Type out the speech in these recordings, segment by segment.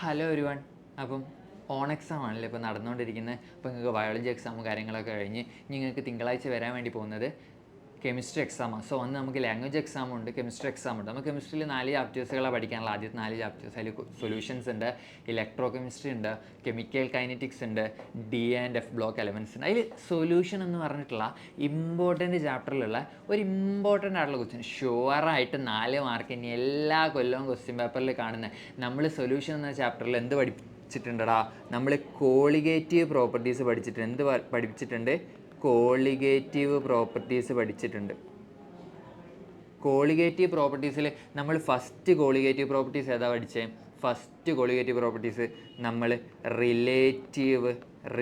Hello everyone. അപ്പം on exam ആണല്ലോ ഇപ്പോൾ നടന്നുകൊണ്ടിരിക്കുന്നത്. അപ്പോൾ നിങ്ങൾക്ക് ബയോളജി എക്സാമും കാര്യങ്ങളൊക്കെ കഴിഞ്ഞ് നിങ്ങൾക്ക് തിങ്കളാഴ്ച വരാൻ വേണ്ടി പോകുന്നത് കെമിസ്ട്രി എക്സാമാണ്. സോ അന്ന് നമുക്ക് ലാംഗ്വേജ് എക്സാമുണ്ട്, കെമിസ്ട്രി എക്സാമുണ്ട്. നമുക്ക് കെമിസ്ട്രിയിൽ 4 ചാപ്റ്റേഴ്സുകളാണ് പഠിക്കാനുള്ള. ആദ്യത്തെ 4 ചാപ്റ്റേഴ്സ് അതിൽ സൊല്യൂഷൻസ് ഉണ്ട്, ഇലക്ട്രോ കെമിസ്ട്രി ഉണ്ട്, കെമിക്കൽ കൈനറ്റിക്സ് ഉണ്ട്, D and F block elements ഉണ്ട്. അതിൽ സൊല്യൂഷൻ എന്ന് പറഞ്ഞിട്ടുള്ള ഇമ്പോർട്ടൻറ്റ് ചാപ്റ്ററിലുള്ള ഒരു ഇമ്പോർട്ടൻ്റ് ആയിട്ടുള്ള ക്വസ്റ്റ്യൻ ഷുവറായിട്ട് 4 മാർക്ക് ഇനി എല്ലാ കൊല്ലവും ക്വസ്റ്റ്യൻ പേപ്പറിൽ കാണുന്നത്. നമ്മൾ സൊല്യൂഷൻ എന്ന ചാപ്റ്ററിൽ എന്ത് പഠിച്ചിട്ടുണ്ടടാ? നമ്മൾ കോളിഗേറ്റീവ് പ്രോപ്പർട്ടീസ് പഠിച്ചിട്ടുണ്ട്. എന്ത് പഠിച്ചിട്ടുണ്ട്? കോളിഗേറ്റീവ് പ്രോപ്പർട്ടീസ് പഠിച്ചിട്ടുണ്ട്. കോളിഗേറ്റീവ് പ്രോപ്പർട്ടീസിൽ നമ്മൾ ഫസ്റ്റ് കോളിഗേറ്റീവ് പ്രോപ്പർട്ടീസ് ഏതാ പഠിച്ചത്? ഫസ്റ്റ് കോളിഗേറ്റീവ് പ്രോപ്പർട്ടീസ് നമ്മൾ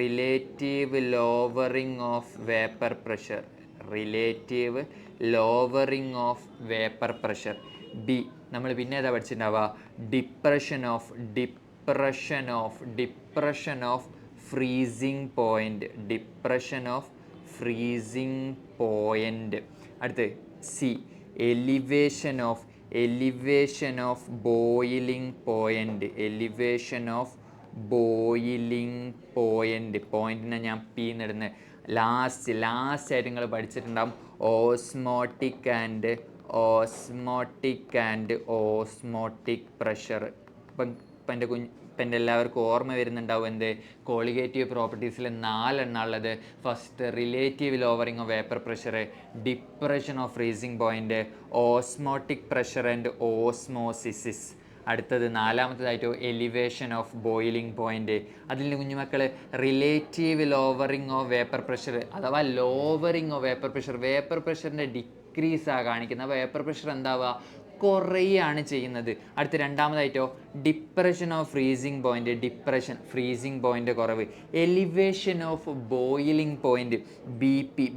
relative lowering of vapour pressure, relative lowering of vapour pressure. D നമ്മൾ പിന്നെ ഏതാ പഠിച്ചിട്ടുണ്ടാവുക? Depression of freezing point. അടുത്ത് C elevation of boiling point. പോയിന്റിനെ ഞാൻ പി എന്നിടുന്നത്. ലാസ്റ്റ് ആയിട്ട് നിങ്ങൾ പഠിച്ചിട്ടുണ്ടാകും ഓസ്മോട്ടിക് ആൻഡ് ഓസ്മോട്ടിക് പ്രഷർ. ഇപ്പം എൻ്റെ എല്ലാവർക്കും ഓർമ്മ വരുന്നുണ്ടാവും എന്ത്? കോളിഗേറ്റീവ് പ്രോപ്പർട്ടീസിൽ 4 എണ്ണം ഉള്ളത്. First relative lowering of vapour pressure, depression of freezing point, osmotic pressure and osmosis. അടുത്തത് 4മത്തേതായിട്ട് എലിവേഷൻ ഓഫ് ബോയിലിംഗ് പോയിൻ്റ്. അതിൽ കുഞ്ഞുമക്കൾ relative lowering of vapour pressure അഥവാ ലോവറിങ് ഓഫ് വേപ്പർ പ്രഷറിൻ്റെ ഡിക്രീസാണ് കാണിക്കുന്നത്. അപ്പോൾ വേപ്പർ പ്രഷർ എന്താവുക? കുറയാണ് ചെയ്യുന്നത്. അടുത്ത 2മതായിട്ടോ ഡിപ്രഷൻ ഓഫ് ഫ്രീസിങ് പോയിൻ്റ് കുറവ്. Elevation of boiling point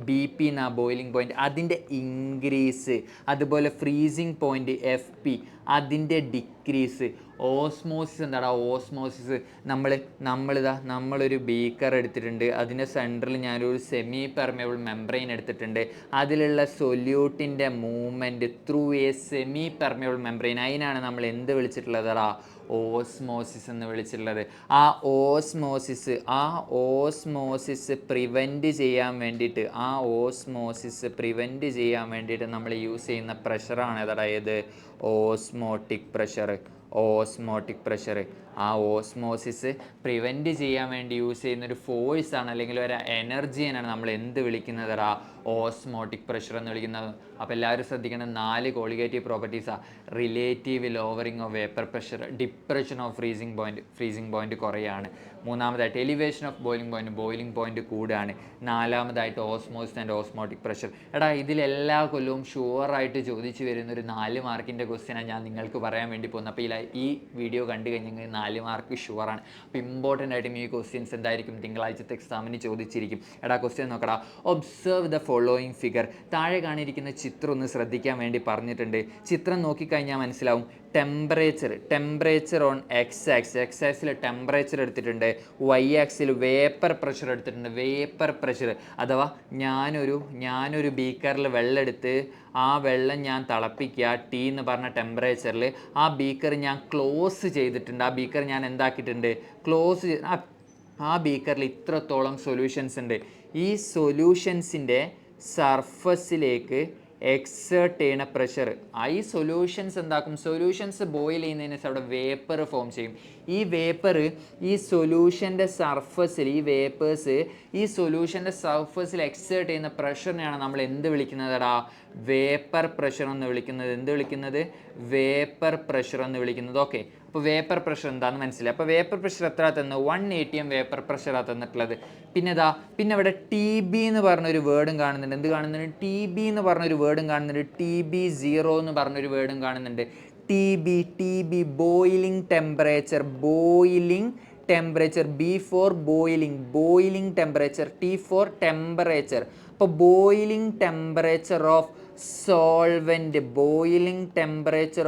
B P എന്നാ ബോയിലിംഗ് പോയിൻ്റ് അതിൻ്റെ ഇൻക്രീസ്. അതുപോലെ ഫ്രീസിങ് പോയിൻ്റ് FP അതിൻ്റെ ഡിക്രീസ്. ഓസ്മോസിസ് എന്താടാ? ഓസ്മോസിസ് നമ്മളൊരു ബീക്കർ എടുത്തിട്ടുണ്ട്. അതിൻ്റെ സെൻറ്ററിൽ ഞാനൊരു സെമി പെർമിയബിൾ മെംബ്രെയിൻ എടുത്തിട്ടുണ്ട്. അതിലുള്ള സൊല്യൂട്ടിൻ്റെ movement through a semi permeable membrane, അതിനാണ് നമ്മൾ എന്ത് വിളിച്ചിട്ടുള്ളതാ? ഓസ്മോസിസ് എന്ന് വിളിച്ചിട്ടുള്ളത്. ആ ഓസ്മോസിസ് പ്രിവെൻറ്റ് ചെയ്യാൻ വേണ്ടിയിട്ട് നമ്മൾ യൂസ് ചെയ്യുന്ന പ്രഷറാണ് ഏതാടാ? ഏത്? Osmotic pressure. ആ ഓസ്മോസിസ് പ്രിവെൻറ്റ് ചെയ്യാൻ വേണ്ടി യൂസ് ചെയ്യുന്നൊരു ഫോഴ്സാണ് അല്ലെങ്കിൽ ഒരു എനർജിയാണ് നമ്മൾ എന്ത് വിളിക്കുന്നതാ? ഓസ്മോട്ടിക് പ്രഷർ എന്ന് വിളിക്കുന്നത്. അപ്പോൾ എല്ലാവരും ശ്രദ്ധിക്കണം, 4 കോളിഗേറ്റീവ് പ്രോപ്പർട്ടീസാണ്. Relative lowering of vapour pressure, depression of freezing point കുറയാണ്. 3മതായിട്ട് എലിവേഷൻ ഓഫ് ബോയിലിംഗ് പോയിൻ്റ് കൂടുകയാണ്. 4മതായിട്ട് ഓസ്മോസിസ് ആൻഡ് ഓസ്മോട്ടിക് പ്രഷർ. എടാ ഇതിലെല്ലാ കൊല്ലവും ഷുവറായിട്ട് ചോദിച്ചു വരുന്നൊരു 4 മാർക്കിൻ്റെ ക്വസ്റ്റ്യനാണ് ഞാൻ നിങ്ങൾക്ക് പറയാൻ വേണ്ടി പോകുന്നത്. അപ്പോൾ ഈ വീഡിയോ കണ്ടു കഴിഞ്ഞെങ്കിൽ 4 മാർക്ക് ഷുവറാണ്. അപ്പോൾ ഇമ്പോർട്ടൻ്റ് ആയിട്ടും ഈ ക്വസ്റ്റ്യൻസ് എന്തായിരിക്കും? തിങ്കളാഴ്ചത്തെ എക്സാമിന് ചോദിച്ചിരിക്കും. എടാ ക്വസ്റ്റ്യൻ നോക്കടാ. Observe the following figure. താഴെ കാണിയിരിക്കുന്ന ചിത്രം ഒന്ന് ശ്രദ്ധിക്കാൻ വേണ്ടി പറഞ്ഞിട്ടുണ്ട്. ചിത്രം നോക്കിക്കഴിഞ്ഞാൽ മനസ്സിലാവും. ടെമ്പറേച്ചർ ഓൺ എക്സ് ആക്സിൽ ടെമ്പറേച്ചർ എടുത്തിട്ടുണ്ട്. വൈ ആക്സിൽ വേപ്പർ പ്രഷർ എടുത്തിട്ടുണ്ട്. വേപ്പർ പ്രഷർ അഥവാ ഞാനൊരു ബീക്കറിൽ വെള്ളം എടുത്ത് ആ വെള്ളം ഞാൻ തിളപ്പിക്കുക T എന്ന് പറഞ്ഞ ടെമ്പറേച്ചറിൽ. ആ ബീക്കർ ഞാൻ ക്ലോസ് ചെയ്തിട്ടുണ്ട്. ആ ബീക്കർ ഞാൻ എന്താക്കിയിട്ടുണ്ട്? ആ ബീക്കറിൽ ഇത്രത്തോളം സൊല്യൂഷൻസ് ഉണ്ട്. ഈ സൊല്യൂഷൻസിൻ്റെ സർഫസിലേക്ക് എക്സേർട്ട് ചെയ്യുന്ന പ്രഷർ. ഈ സൊല്യൂഷൻസ് എന്താക്കും? സൊല്യൂഷൻസ് ബോയിൽ ചെയ്യുന്നതിന് അവിടെ വേപ്പർ ഫോം ചെയ്യും. ഈ വേപ്പർ ഈ സൊല്യൂഷൻ്റെ സർഫസിൽ ഈ സൊല്യൂഷൻ്റെ സർഫസിൽ എക്സേർട്ട് ചെയ്യുന്ന പ്രഷറിനെയാണ് നമ്മൾ എന്ത് വിളിക്കുന്നതടാ? വേപ്പർ പ്രഷർ എന്ന് വിളിക്കുന്നത്. വേപ്പർ പ്രഷർ എന്ന് വിളിക്കുന്നത്. ഓക്കെ, അപ്പോൾ വേപ്പർ പ്രഷർ എന്താണെന്ന് മനസ്സിലായി. അപ്പോൾ വേപ്പർ പ്രഷർ എത്ര തന്നു? 1 atm വേപ്പർ പ്രഷറാണ് തന്നിട്ടുള്ളത്. പിന്നെ ഇവിടെ TB എന്ന് പറഞ്ഞൊരു വേർഡും കാണുന്നുണ്ട്. എന്ത് കാണുന്നുണ്ട്? TB എന്ന് പറഞ്ഞൊരു വേർഡും കാണുന്നുണ്ട്. TB0 എന്ന് പറഞ്ഞൊരു വേർഡും കാണുന്നുണ്ട്. TB boiling temperature. B for boiling temperature, T for temperature. അപ്പോൾ ബോയിലിംഗ് ടെമ്പറേച്ചർ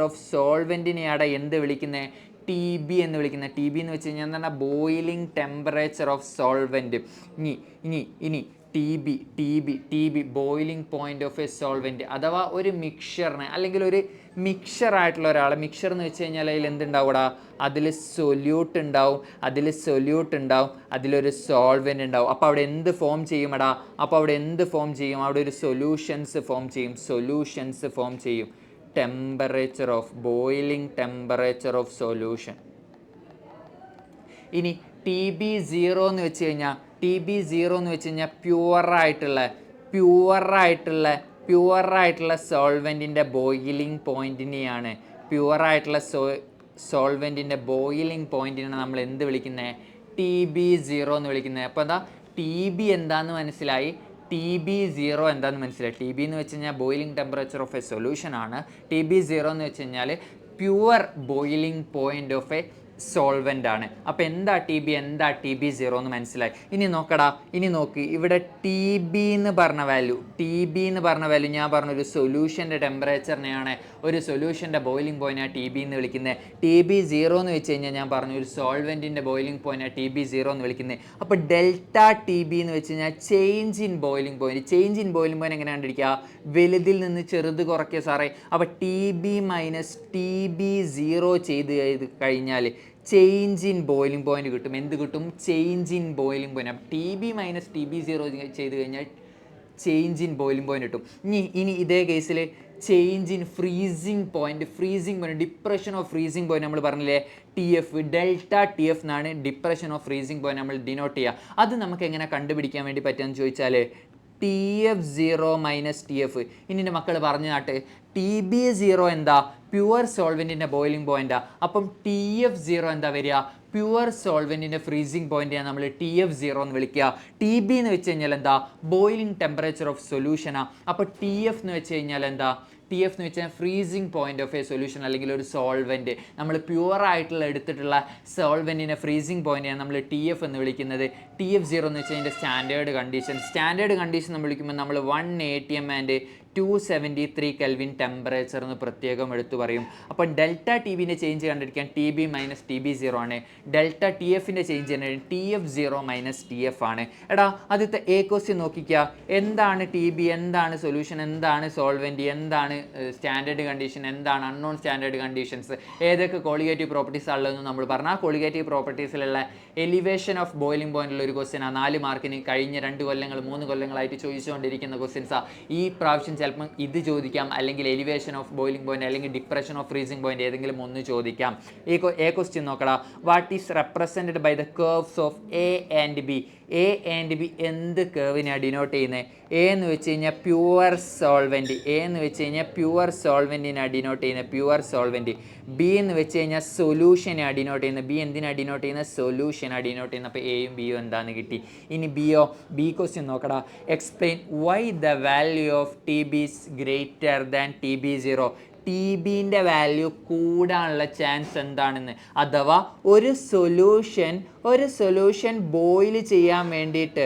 ഓഫ് സോൾവെൻറ്റിനെയാണ് എന്ത് വിളിക്കുന്നത്? TB എന്ന് വിളിക്കുന്നത്. TB എന്ന് വെച്ച് കഴിഞ്ഞാൽ എന്താണ്? Boiling temperature of solvent. ഇനി T B boiling point of a solvent, അഥവാ ഒരു മിക്സറിന് അല്ലെങ്കിൽ ഒരു മിക്സറായിട്ടുള്ള ഒരാളെ, മിക്സർ എന്ന് വെച്ച് കഴിഞ്ഞാൽ അതിൽ എന്തുണ്ടാവുക, അതിൽ സൊല്യൂട്ട് ഉണ്ടാവും, അതിലൊരു സോൾവെൻ്റ് ഉണ്ടാവും. അപ്പോൾ അവിടെ എന്ത് ഫോം ചെയ്യുമടാ, അവിടെ ഒരു സൊല്യൂഷൻസ് ഫോം ചെയ്യും. Temperature of boiling temperature of solution. ഇനി TB0 എന്ന് വെച്ച് കഴിഞ്ഞാൽ പ്യുവറായിട്ടുള്ള സോൾവെൻറ്റിൻ്റെ ബോയിലിംഗ് പോയിൻറ്റിനെയാണ് നമ്മൾ എന്ത് വിളിക്കുന്നത്, TB0 എന്ന് വിളിക്കുന്നത്. അപ്പോൾ എന്താ TB എന്താണെന്ന് മനസ്സിലായി, TB0 എന്താണെന്ന് മനസ്സിലായി. TB എന്ന് വെച്ച് കഴിഞ്ഞാൽ boiling temperature of A solution ആണ്. TB0 എന്ന് വെച്ച് കഴിഞ്ഞാൽ pure boiling point of A solvent ആണ്. അപ്പോൾ എന്താ TB0 എന്ന് മനസ്സിലായി. ഇനി നോക്ക് ഇവിടെ TB എന്ന് പറഞ്ഞ വാല്യൂ ഞാൻ പറഞ്ഞ ഒരു സൊല്യൂഷൻ്റെ ടെമ്പറേച്ചറിനെയാണ്, ഒരു സൊല്യൂഷൻ്റെ ബോയിലിംഗ് പോയിന്റാണ് TB എന്ന് വിളിക്കുന്നത്. TB0 എന്ന് വെച്ച് കഴിഞ്ഞാൽ ഞാൻ പറഞ്ഞു ഒരു സോൾവെൻറ്റിൻ്റെ ബോയിലിംഗ് പോയിന്റാണ് TB0 എന്ന് വിളിക്കുന്നത്. അപ്പോൾ ഡെൽറ്റ TB എന്ന് വെച്ച് കഴിഞ്ഞാൽ ചേഞ്ച് ഇൻ ബോയിലിംഗ് പോയിന്റ് എങ്ങനെ കണ്ടിരിക്കുക, വലുതിൽ നിന്ന് ചെറുത് കുറയ്ക്കുക സാറേ. അപ്പോൾ TB മൈനസ് TB0 ചെയ്ത് കഴിഞ്ഞാൽ ചേഞ്ച് ഇൻ ബോയിലിംഗ് പോയിന്റ് കിട്ടും. എന്ത് കിട്ടും, ചേഞ്ച് ഇൻ ബോയിലിംഗ് പോയിന്റ്. അപ്പോൾ TB മൈനസ് TB0 ചെയ്ത് കഴിഞ്ഞാൽ ചേഞ്ച് ഇൻ ബോയിലിംഗ് പോയിന്റ് കിട്ടും. ഇനി ഇതേ കേസിൽ change in freezing point, depression of freezing point നമ്മൾ പറഞ്ഞില്ലേ, TF, ഡെൽറ്റ TF എന്നാണ് ഡിപ്രഷൻ ഓഫ് ഫ്രീസിംഗ് പോയിന്റ് നമ്മൾ ഡിനോട്ട് ചെയ്യുക. അത് നമുക്ക് എങ്ങനെ കണ്ടുപിടിക്കാൻ വേണ്ടി പറ്റുമെന്ന് ചോദിച്ചാൽ TF0 മൈനസ് TF. ഇനി എൻ്റെ മക്കൾ പറഞ്ഞു നാട്ട്, TB0 എന്താ, പ്യുവർ സോൾവെൻറ്റിൻ്റെ ബോയിലിംഗ് പോയിന്റാ. അപ്പം TF0 എന്താ വരിക, പ്യുവർ സോൾവെൻറ്റിൻ്റെ ഫ്രീസിംഗ് പോയിന്റാണ് നമ്മൾ TF0 എന്ന് വിളിക്കുക. TB എന്ന് വെച്ച് കഴിഞ്ഞാൽ എന്താ, ബോയിലിംഗ് ടെമ്പറേച്ചർ ഓഫ് സൊല്യൂഷനാ. അപ്പോൾ TF എന്ന് വെച്ച് കഴിഞ്ഞാൽ എന്താ, TF എന്ന് വെച്ചാൽ freezing point of A solution അല്ലെങ്കിൽ ഒരു സോൾവെൻറ്റ്. നമ്മൾ പ്യുവറായിട്ടുള്ള എടുത്തിട്ടുള്ള സോൾവെൻറ്റിൻ്റെ ഫ്രീസിംഗ് പോയിന്റാണ് നമ്മൾ TF എന്ന് വിളിക്കുന്നത്. TF0 എന്ന് വെച്ചാൽ അതിൻ്റെ സ്റ്റാൻഡേർഡ് കണ്ടീഷൻ നമ്മൾ വിളിക്കുമ്പോൾ നമ്മൾ 1 atm ആൻഡ് 273 കെൽവിൻ ടെമ്പറേച്ചർ എന്ന് പ്രത്യേകം എടുത്തു പറയും. അപ്പോൾ ഡെൽറ്റ TBൻ്റെ ചേഞ്ച് കണ്ടിരിക്കാൻ TB മൈനസ് TB0 ആണ്. ഡെൽറ്റ TFൻ്റെ ചേഞ്ച് കണ്ടിരിക്കാൻ TF0 മൈനസ് TF ആണ്. എടാ ആദ്യത്തെ A ക്വസ്റ്റ്യൻ നോക്കിക്കുക, എന്താണ് TB, എന്താണ് സൊല്യൂഷൻ, എന്താണ് സോൾവെൻറ്റ്, എന്താണ് സ്റ്റാൻഡേർഡ് കണ്ടീഷൻ, എന്താണ് അൺനോൺ സ്റ്റാൻഡേർഡ് കണ്ടീഷൻസ്, ഏതൊക്കെ കോളിഗേറ്റീവ് പ്രോപ്പർട്ടീസ് ഉള്ളതെന്ന് നമ്മൾ പറഞ്ഞാൽ ആ കോളിഗേറ്റീവ് പ്രോപ്പർട്ടീസിലുള്ള എലിവേഷൻ ഓഫ് ബോയിലിംഗ് പോയിന്റുള്ള ഒരു ക്വസ്റ്റ്യനാണ്. 4 മാർക്കിന് കഴിഞ്ഞ 2 കൊല്ലങ്ങൾ 3 കൊല്ലങ്ങളായിട്ട് ചോദിച്ചുകൊണ്ടിരിക്കുന്ന ക്വസ്റ്റ്യൻസാണ്. ഈ പ്രാവശ്യം ചിലപ്പം ഇത് ചോദിക്കാം, അല്ലെങ്കിൽ എലിവേഷൻ ഓഫ് ബോയിലിംഗ് പോയിന്റ് അല്ലെങ്കിൽ ഡിപ്രഷൻ ഓഫ് ഫ്രീസിംഗ് പോയിന്റ് ഏതെങ്കിലും ഒന്ന് ചോദിക്കാം. A ക്വസ്റ്റ്യൻ നോക്കടാ, what is represented by the curves of A and B. A and B എന്ത് കേർവിനെയാണ് ഡിനോട്ട് ചെയ്യുന്നത്? A എന്ന് വെച്ച് കഴിഞ്ഞാൽ പ്യുവർ സോൾവെൻറ്റിനാണ് ഡിനോട്ട് ചെയ്യുന്നത്, പ്യുവർ സോൾവെൻറ്റ്. B എന്ന് വെച്ച് കഴിഞ്ഞാൽ സൊല്യൂഷനാണ് ഡിനോട്ട് ചെയ്യുന്നത്. B എന്തിനാണ് ഡിനോട്ട് ചെയ്യുന്നത്? സൊല്യൂഷനാണ് ഡിനോട്ട് ചെയ്യുന്നത്. അപ്പോൾ എയും ബിയും എന്താണെന്ന് കിട്ടി. ഇനി ബി ക്വസ്റ്റ്യൻ നോക്കടാ, explain why the value of TB is greater than TB0. TBൻ്റെ വാല്യൂ കൂടാനുള്ള ചാൻസ് എന്താണെന്ന്, അഥവാ ഒരു സൊല്യൂഷൻ ബോയിൽ ചെയ്യാൻ വേണ്ടിയിട്ട്,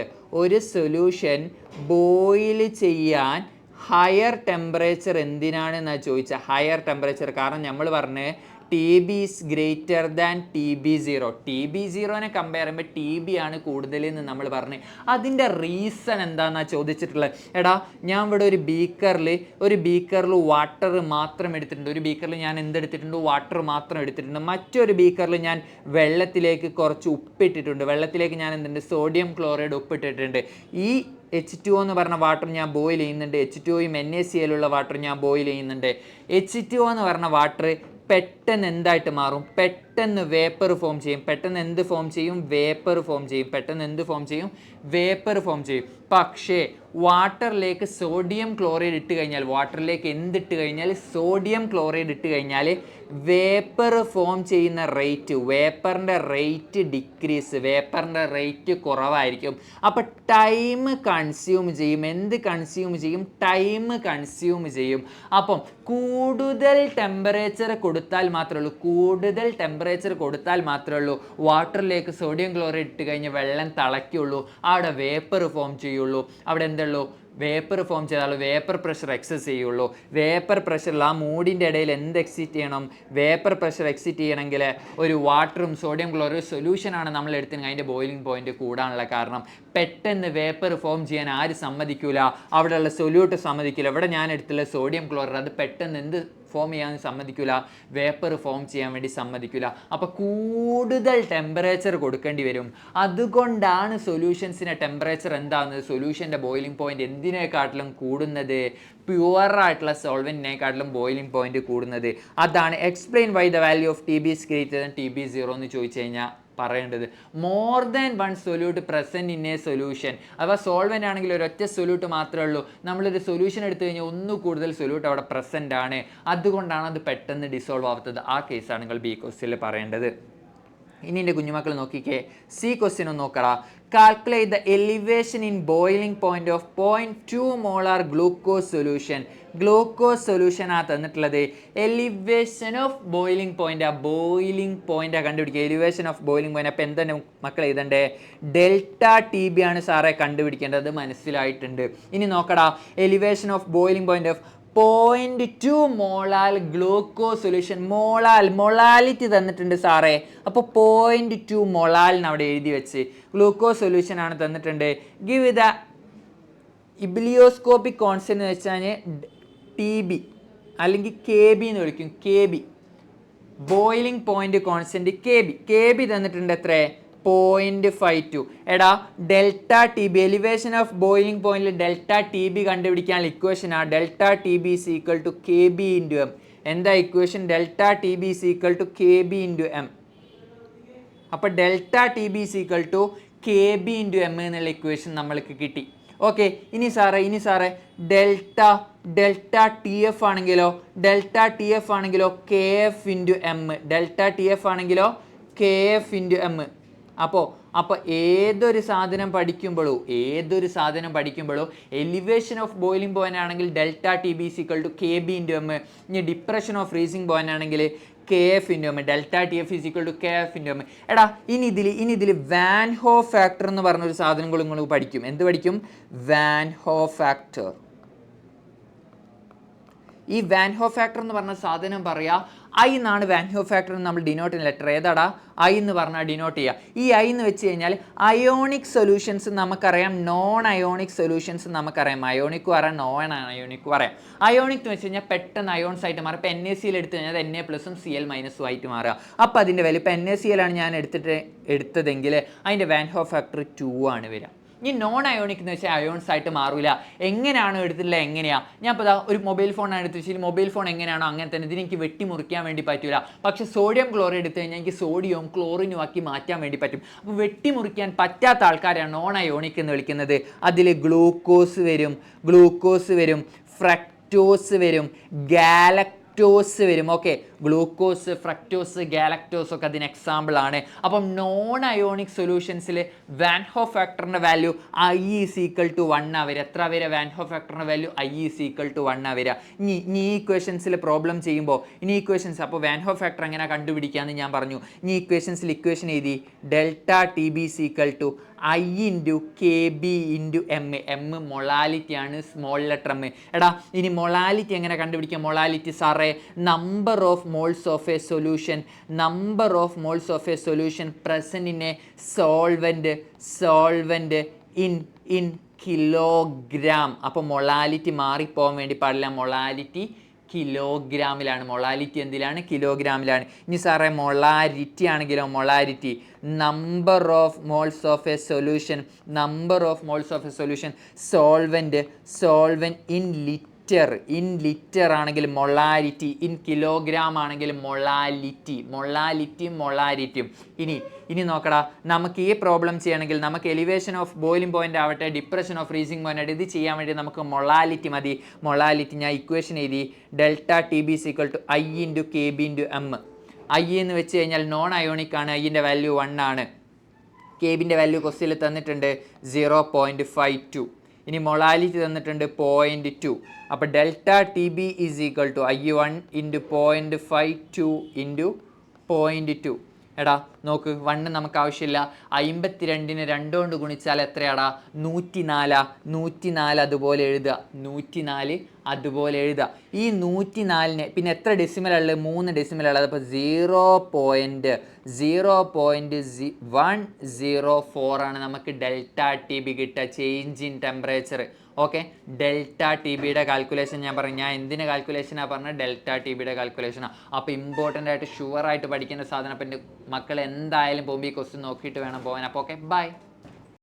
ഹയർ ടെമ്പറേച്ചർ എന്തിനാണെന്നാണ് ചോദിച്ചാൽ, ഹയർ ടെമ്പറേച്ചർ. കാരണം നമ്മൾ പറഞ്ഞ് TB is greater than TB0. TB0നെ കമ്പയർ ചെയ്യുമ്പോൾ TB ആണ് കൂടുതലെന്ന് നമ്മൾ പറഞ്ഞ്. അതിൻ്റെ റീസൺ എന്താണെന്നാണ് ചോദിച്ചിട്ടുള്ളത്. എടാ ഞാൻ ഇവിടെ ഒരു ബീക്കറിൽ വാട്ടർ മാത്രം എടുത്തിട്ടുണ്ട്. ഒരു ബീക്കറിൽ ഞാൻ എന്തെടുത്തിട്ടുണ്ട്? വാട്ടർ മാത്രം എടുത്തിട്ടുണ്ട്. മറ്റൊരു ബീക്കറിൽ ഞാൻ വെള്ളത്തിലേക്ക് കുറച്ച് ഉപ്പിട്ടിട്ടുണ്ട്. വെള്ളത്തിലേക്ക് ഞാൻ എന്തുണ്ട്? സോഡിയം ക്ലോറൈഡ് ഉപ്പിട്ടിട്ടുണ്ട്. ഈ H2O എന്ന് പറഞ്ഞ വാട്ടർ ഞാൻ ബോയിൽ ചെയ്യുന്നുണ്ട്. H2Oയും NaCl വാട്ടർ ഞാൻ ബോയിൽ ചെയ്യുന്നുണ്ട്. H2O എന്ന് പറഞ്ഞ വാട്ടർ പെട്ടെന്ന് എന്തായിട്ട് മാറും? പെട്ടെന്ന് വേപ്പർ ഫോം ചെയ്യും. പെട്ടെന്ന് എന്ത് ഫോം ചെയ്യും? വേപ്പർ ഫോം ചെയ്യും. പക്ഷേ വാട്ടറിലേക്ക് സോഡിയം ക്ലോറൈഡ് ഇട്ട് കഴിഞ്ഞാൽ, സോഡിയം ക്ലോറൈഡ് ഇട്ട് കഴിഞ്ഞാൽ വേപ്പർ ഫോം ചെയ്യുന്ന വേപ്പറിൻ്റെ റേറ്റ് ഡിക്രീസ്, വേപ്പറിൻ്റെ റേറ്റ് കുറവായിരിക്കും. അപ്പോൾ ടൈം കൺസ്യൂം ചെയ്യും. ടൈം കൺസ്യൂം ചെയ്യും. അപ്പം കൂടുതൽ ടെമ്പറേച്ചർ കൊടുത്താൽ മാത്രമേ ഉള്ളൂ വാട്ടറിലേക്ക് സോഡിയം ക്ലോറൈഡ് ഇട്ട് കഴിഞ്ഞ് വെള്ളം തിളയ്ക്കുള്ളൂ, അവിടെ വേപ്പർ ഫോം ചെയ്യുള്ളൂ, അവിടെ എന്തുള്ളൂ? വേപ്പർ ഫോം ചെയ്താൽ വേപ്പർ പ്രഷർ എക്സസ് ചെയ്യുള്ളൂ. വേപ്പർ പ്രഷറിൽ ആ മൂഡിൻ്റെ ഇടയിൽ എന്ത് എക്സിറ്റ് ചെയ്യണം? വേപ്പർ പ്രഷർ എക്സിറ്റ് ചെയ്യണമെങ്കിൽ ഒരു വാട്ടറും സോഡിയം ക്ലോറൈഡ് സൊല്യൂഷനാണ് നമ്മൾ എടുത്തിരുന്നത് അതിൻ്റെ ബോയിലിംഗ് പോയിന്റ് കൂടാനുള്ള കാരണം. പെട്ടെന്ന് വേപ്പർ ഫോം ചെയ്യാൻ ആര് സമ്മതിക്കൂല? അവിടെയുള്ള സൊല്യൂട്ട് സമ്മതിക്കില്ല. ഇവിടെ ഞാൻ എടുത്തുള്ള സോഡിയം ക്ലോറൈഡ് അത് പെട്ടെന്ന് എന്ത് ഫോം ചെയ്യാൻ സമ്മതിക്കില്ല? വേപ്പർ ഫോം ചെയ്യാൻ വേണ്ടി സമ്മതിക്കില്ല. അപ്പോൾ കൂടുതൽ ടെമ്പറേച്ചർ കൊടുക്കേണ്ടി വരും. അതുകൊണ്ടാണ് സൊല്യൂഷൻസിൻ്റെ ടെമ്പറേച്ചർ എന്താകുന്നത്? സൊല്യൂഷൻ്റെ ബോയിലിംഗ് പോയിന്റ് എന്തിനേക്കാട്ടിലും കൂടുന്നത്? പ്യുവറായിട്ടുള്ള സോൾവെൻറ്റിനെക്കാട്ടിലും ബോയിലിംഗ് പോയിന്റ് കൂടുന്നത്. അതാണ് explain why the value of TB is greater than TB0 എന്ന് ചോദിച്ചു കഴിഞ്ഞാൽ പറയേണ്ടത്. More than one solute present in A solution. അഥവാ സോൾവെൻ്റ് ആണെങ്കിൽ ഒരൊറ്റ സൊല്യൂട്ട് മാത്രമേ ഉള്ളൂ. നമ്മളൊരു സൊല്യൂഷൻ എടുത്തു കഴിഞ്ഞാൽ ഒന്നു കൂടുതൽ സൊല്യൂട്ട് അവിടെ പ്രസൻ്റ് ആണ്. അതുകൊണ്ടാണ് അത് പെട്ടെന്ന് ഡിസോൾവ് ആവാത്തത്. ആ കേസാണ് നിങ്ങൾ ബി ക്വസ്റ്റ്യനിൽ പറയേണ്ടത്. ഇനി എൻ്റെ കുഞ്ഞുമക്കൾ നോക്കിക്കേ, സി ക്വസ്റ്റ്യൻ ഒന്ന് നോക്കടാ. Calculate the elevation in boiling point of 0.2 molar glucose solution. Glucose solution ആ തന്നിട്ടുള്ളത്. എലിവേഷൻ ഓഫ് ബോയിലിംഗ് പോയിന്റ്, ആ ബോയിലിംഗ് പോയിന്റ് കണ്ടുപിടിക്കുക. Elevation of boiling point. അപ്പോൾ എന്താണ് മക്കൾ എഴുതണ്ടേ? ΔTB ആണ് സാറേ കണ്ടുപിടിക്കേണ്ടത്. മനസ്സിലായിട്ടുണ്ട്. ഇനി നോക്കടാ, elevation of boiling point of 0.2 molal glucose solution. Molality തന്നിട്ടുണ്ട് സാറേ. അപ്പോൾ 0.2 മൊളാലിന് അവിടെ എഴുതി വെച്ച്. ഗ്ലൂക്കോസ് സൊല്യൂഷൻ ആണ് തന്നിട്ടുണ്ട്. ഗിവ് ദ ഇബിലിയോസ്കോപ്പിക് കോൺസ്റ്റന്റ് എന്ന് വെച്ചാൽ TB അല്ലെങ്കിൽ KB എന്ന് വിളിക്കും. KB boiling point constant KB തന്നിട്ടുണ്ട്. എത്ര? 0.52. എടാ ΔTB എലിവേഷൻ ഓഫ് ബോയിലിംഗ് പോയിന്റിൽ ΔTB കണ്ടുപിടിക്കാനുള്ള ഇക്വേഷൻ ആ ΔTB is equal to KB into M. എന്താ equation? ΔTB is equal to KB into M. അപ്പോൾ ΔTB is equal to KB into M എന്നുള്ള equation നമ്മൾക്ക് കിട്ടി. ഓക്കെ. ഇനി സാറേ ΔTF ആണെങ്കിലോ KF into M. ΔTF ആണെങ്കിലോ KF into M. അപ്പോൾ ഏതൊരു സാധനം പഠിക്കുമ്പോഴും എലിവേഷൻ ഓഫ് ബോയിലിംഗ് പോയിന്റ് ആണെങ്കിൽ ΔTB is equal to KB into M. ഇനി ഡിപ്രഷൻ ഓഫ് ഫ്രീസിംഗ് പോയിന്റ് ആണെങ്കിൽ KF into M. ΔTF is equal to KF into M. എടാ ഇനി ഇതിൽ വാൻ ഹോ ഫാക്ടർ എന്ന് പറഞ്ഞൊരു സാധനം നിങ്ങൾ പഠിക്കും. എന്ത് പഠിക്കും? വാൻ ഹോ ഫാക്ടർ. ഈ വാൻ ഹോ ഫാക്ടർ എന്ന് പറഞ്ഞ സാധനം പറയാ I എന്നാണ് വാൻ ഹോ ഫാക്ടർ നമ്മൾ ഡിനോട്ട് ചെയ്യുന്ന ലെറ്റർ. ഏതാടാ? I എന്ന് പറഞ്ഞാൽ ഡിനോട്ട് ചെയ്യുക. ഈ I എന്ന് വെച്ച് കഴിഞ്ഞാൽ അയോണിക് സൊല്യൂഷൻസ് നമുക്കറിയാം, നോൺ അയോണിക് സൊല്യൂഷൻസ് നമുക്കറിയാം. അയോണിക്കും അറിയാം, നോൺ അയോണിക്കും അറിയാം. അയോണിക് എന്ന് വെച്ച് കഴിഞ്ഞാൽ പെട്ടെന്ന് അയോൺസ് ആയിട്ട് മാറും. ഇപ്പോൾ NaCl എടുത്തു കഴിഞ്ഞാൽ അത് Na+ഉം Cl- ആയിട്ട് മാറുക. അപ്പോൾ അതിൻ്റെ വാല്യൂ ഇപ്പോൾ NaCl ആണ് ഞാൻ എടുത്തതെങ്കിൽ അതിൻ്റെ വാൻ ഹോ ഫാക്ടർ 2 ആണ് വരിക. ഈ നോൺ അയോണിക് എന്ന് വെച്ചാൽ അയോൺസ് ആയിട്ട് മാറില്ല. എങ്ങനെയാണോ എടുത്തിട്ടുള്ളത് എങ്ങനെയാണ്? ഞാൻ ഇപ്പോൾ ഒരു മൊബൈൽ ഫോണാണ് എടുത്ത് വെച്ചാൽ മൊബൈൽ ഫോൺ എങ്ങനെയാണോ അങ്ങനെ തന്നെ ഇതിന് എനിക്ക് വെട്ടിമുറിക്കാൻ വേണ്ടി പറ്റില്ല. പക്ഷേ സോഡിയം ക്ലോറൈഡ് എടുത്തു കഴിഞ്ഞാൽ എനിക്ക് സോഡിയവും ക്ലോറിനും ആക്കി മാറ്റാൻ വേണ്ടി പറ്റും. അപ്പോൾ വെട്ടിമുറിക്കാൻ പറ്റാത്ത ആൾക്കാരാണ് നോൺ അയോണിക് എന്ന് വിളിക്കുന്നത്. അതിൽ ഗ്ലൂക്കോസ് വരും, ഫ്രക്ടോസ് വരും, ഗാലക്ടോസ് വരും. ഓക്കെ, ഗ്ലൂക്കോസ്, ഫ്രക്ടോസ്, ഗാലക്ടോസ് ഒക്കെ അതിന് എക്സാമ്പിൾ ആണ്. അപ്പം നോൺ അയോണിക് സൊല്യൂഷൻസിൽ വാൻ ഹോ ഫാക്ടറിൻ്റെ value I is equal to 1 ആ വരിക. എത്ര വരിക? വാൻ ഹോ ഫാക്ടറിൻ്റെ value I is equal to 1 ആ വരിക. ഇനി ഈ ഇക്വേഷൻസിൽ പ്രോബ്ലം ചെയ്യുമ്പോൾ അപ്പോൾ വാൻ ഹോ ഫാക്ടർ എങ്ങനെ കണ്ടുപിടിക്കാമെന്ന് ഞാൻ പറഞ്ഞു. ഇനി ഇക്വേഷൻ എഴുതി ΔTB is equal to I into KB into M. M molality ആണ്, സ്മോൾ ലെറ്റർ M. എടാ ഇനി മൊളാലിറ്റി എങ്ങനെ കണ്ടുപിടിക്കാം? മൊളാലിറ്റി സാറേ number of moles of a solution present in a solvent in kilogram. അപ്പോൾ മൊളാലിറ്റി മാറിപ്പോകാൻ വേണ്ടി പാടില്ല. മൊളാലിറ്റി കിലോഗ്രാമിലാണ്. മൊളാലിറ്റി എന്തിലാണ്? കിലോഗ്രാമിലാണ്. ഇനി സാറേ മൊളാരിറ്റി ആണെങ്കിലോ number of moles of A solution solvent in litre ആണെങ്കിൽ മൊളാരിറ്റി, ഇൻ കിലോഗ്രാം ആണെങ്കിൽ മൊളാലിറ്റിയും. ഇനി നോക്കടാ, നമുക്ക് ഈ പ്രോബ്ലം ചെയ്യണമെങ്കിൽ നമുക്ക് എലിവേഷൻ ഓഫ് ബോയിലിംഗ് പോയിന്റ് ആവട്ടെ, ഡിപ്രഷൻ ഓഫ് ഫ്രീസിംഗ് പോയിന്റ് ആവട്ടെ, ഇത് ചെയ്യാൻ വേണ്ടി നമുക്ക് മൊളാലിറ്റി മതി. ഞാൻ ഇക്വേഷൻ എഴുതി ΔTB is equal to I into KB into M. I എന്ന് വെച്ച് കഴിഞ്ഞാൽ നോൺ അയോണിക് ആണ്, ഐൻ്റെ വാല്യൂ 1 ആണ്. KBൻ്റെ വാല്യൂ ക്വസ്റ്റ്യനിൽ തന്നിട്ടുണ്ട് 0.52. ഇനി മൊളാലിറ്റി തന്നിട്ടുണ്ട് 0.2. അപ്പോൾ ΔTB is equal to I1 into 0.52 into 0.2. എടാ നോക്ക് 1 നമുക്ക് ആവശ്യമില്ല. 52നെ 2 കൊണ്ട് ഗുണിച്ചാൽ എത്രയാടാ? 104. 104 അതുപോലെ എഴുതുക. 104 അതുപോലെ എഴുതുക. ഈ 104നെ പിന്നെ എത്ര ഡെസിമലുള്ളത്? 3 ഡെസിമലുള്ളത്. അപ്പോൾ 0.104 ആണ് നമുക്ക് ഡെൽറ്റ ടി ബി കിട്ടുക, change in temperature. Okay, delta T ബിയുടെ കാൽക്കുലേഷൻ ഞാൻ പറഞ്ഞു. ഞാൻ എന്തിൻ്റെ കാൽക്കുലേഷനാണ് പറഞ്ഞത്? ഡെൽറ്റ ടി ബിയുടെ കാൽക്കുലേഷനാണ്. അപ്പോൾ ഇമ്പോർട്ടൻ്റ് ആയിട്ട് ഷുവറായിട്ട് പഠിക്കേണ്ട സാധനം. അപ്പം എൻ്റെ മക്കൾ എന്തായാലും പോകുമ്പോൾ ഈ ക്വസ്റ്റ്യൻ നോക്കിയിട്ട് വേണം പോകാൻ. അപ്പോൾ ഓക്കെ, ബൈ.